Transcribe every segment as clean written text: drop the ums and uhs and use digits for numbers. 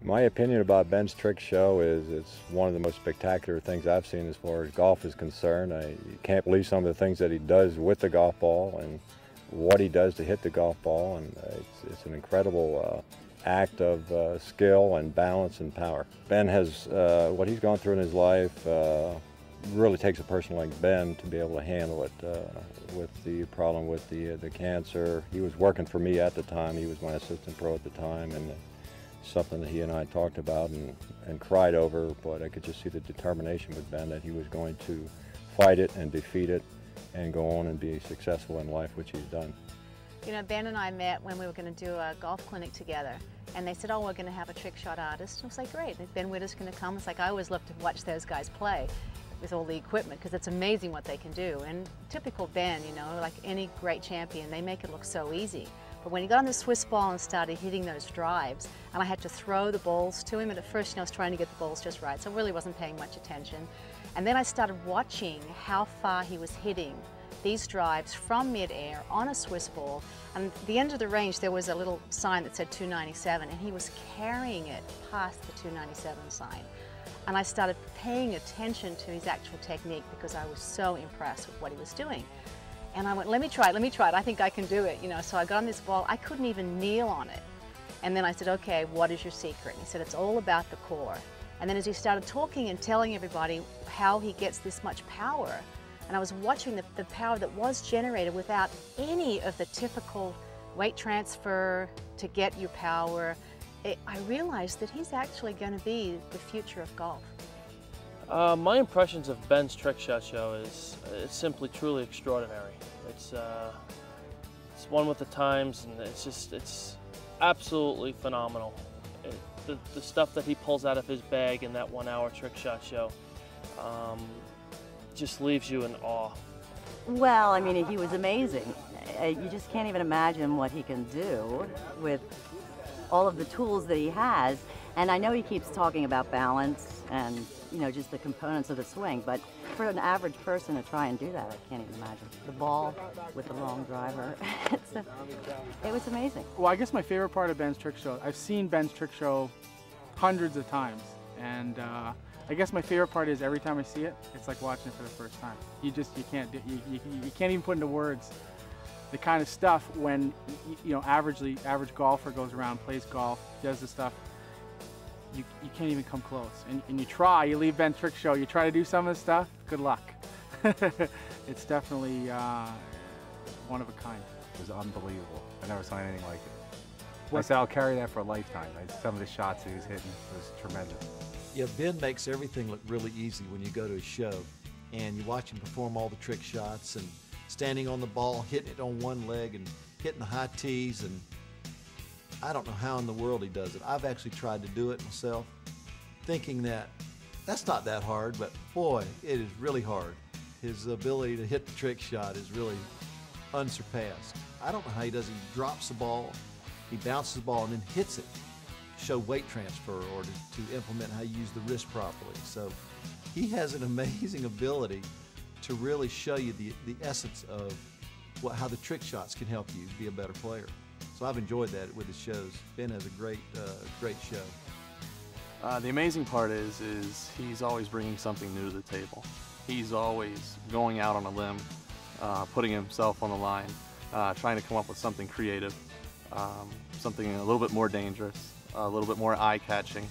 My opinion about Ben's trick show is it's one of the most spectacular things I've seen as far as golf is concerned. You can't believe some of the things that he does with the golf ball and what he does to hit the golf ball, and it's an incredible act of skill and balance and power. Ben has, what he's gone through in his life really takes a person like Ben to be able to handle it with the problem with the cancer. He was working for me at the time. He was my assistant pro at the time, and something that he and I talked about and cried over, but I could just see the determination with Ben that he was going to fight it and defeat it and go on and be successful in life, which he's done. You know, Ben and I met when we were going to do a golf clinic together, and they said, oh, we're going to have a trick shot artist. I was like, great, BenWitter's going to come. It's like, I always love to watch those guys play with all the equipment, because it's amazing what they can do. And typical Ben, you know, like any great champion, they make it look so easy. But when he got on the Swiss ball and started hitting those drives, and I had to throw the balls to him, and at first, you know, I was trying to get the balls just right, so I really wasn't paying much attention. And then I started watching how far he was hitting these drives from mid-air on a Swiss ball. And at the end of the range, there was a little sign that said 297, and he was carrying it past the 297 sign. And I started paying attention to his actual technique because I was so impressed with what he was doing. And I went, let me try it, I think I can do it, you know. So I got on this ball, I couldn't even kneel on it. And then I said, okay, what is your secret? And he said, it's all about the core. And then as he started talking and telling everybody how he gets this much power, and I was watching the power that was generated without any of the typical weight transfer to get your power, I realized that he's actually going to be the future of golf. My impressions of Ben's trick shot show is it's simply truly extraordinary. It's one with the times, and it's absolutely phenomenal. The stuff that he pulls out of his bag in that 1 hour trick shot show just leaves you in awe. Well, I mean, he was amazing. You just can't even imagine what he can do with all of the tools that he has. And I know he keeps talking about balance and, you know, just the components of the swing, but for an average person to try and do that, I can't even imagine. The ball with the long driver, it was amazing. Well, I guess my favorite part of Ben's trick show, I've seen Ben's trick show hundreds of times, and I guess my favorite part is every time I see it, it's like watching it for the first time. You can't even put into words the kind of stuff when, you know, average golfer goes around, plays golf, does the stuff. You can't even come close. And you try, you leave Ben's trick show, you try to do some of the stuff, good luck. It's definitely one of a kind. It was unbelievable. I never saw anything like it. I said I'll carry that for a lifetime. Some of the shots he was hitting was tremendous. Yeah, Ben makes everything look really easy when you go to his show, and you watch him perform all the trick shots and standing on the ball, hitting it on one leg and hitting the high tees, and I don't know how in the world he does it. I've actually tried to do it myself, thinking that that's not that hard, but boy, it is really hard. His ability to hit the trick shot is really unsurpassed. I don't know how he does it. He drops the ball, he bounces the ball, and then hits it. Show weight transfer or to implement how you use the wrist properly. So he has an amazing ability to really show you the essence of how the trick shots can help you be a better player. So I've enjoyed that with his shows. Ben has a great show. The amazing part is he's always bringing something new to the table. He's always going out on a limb, putting himself on the line, trying to come up with something creative, something a little bit more dangerous, a little bit more eye-catching,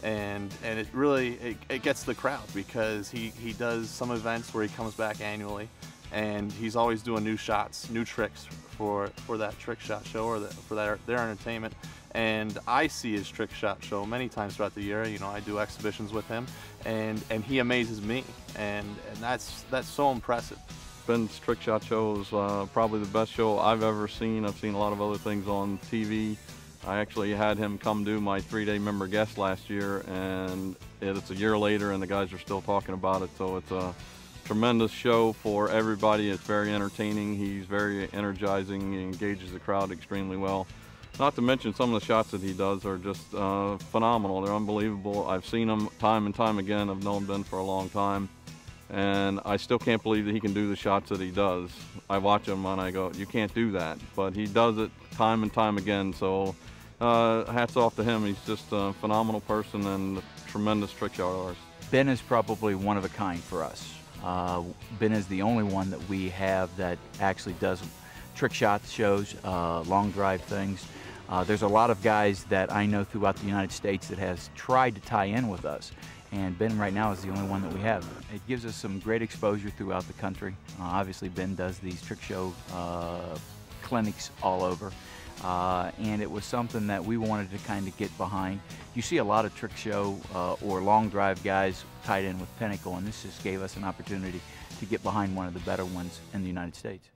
and it really it gets the crowd, because he does some events where he comes back annually, and he's always doing new shots, new tricks for that trick shot show or for their entertainment. And I see his trick shot show many times throughout the year. You know, I do exhibitions with him, and he amazes me, and that's so impressive. Ben's trick shot show is probably the best show I've ever seen. I've seen a lot of other things on TV. I actually had him come do my 3-day member guest last year, and it's a year later and the guys are still talking about it. So it's a tremendous show for everybody. It's very entertaining. He's very energizing. He engages the crowd extremely well. Not to mention some of the shots that he does are just phenomenal. They're unbelievable. I've seen them time and time again. I've known Ben for a long time, and I still can't believe that he can do the shots that he does. I watch him and I go, you can't do that, but he does it time and time again. So hats off to him. He's just a phenomenal person and a tremendous trick shot artist. Ben is probably one of a kind for us. Ben is the only one that we have that actually does trick shot shows, long drive things. There's a lot of guys that I know throughout the United States that has tried to tie in with us, and Ben right now is the only one that we have. It gives us some great exposure throughout the country. Obviously Ben does these trick show clinics all over, and it was something that we wanted to kind of get behind. You see a lot of trick show or long drive guys tied in with Pinnacle, and this just gave us an opportunity to get behind one of the better ones in the United States.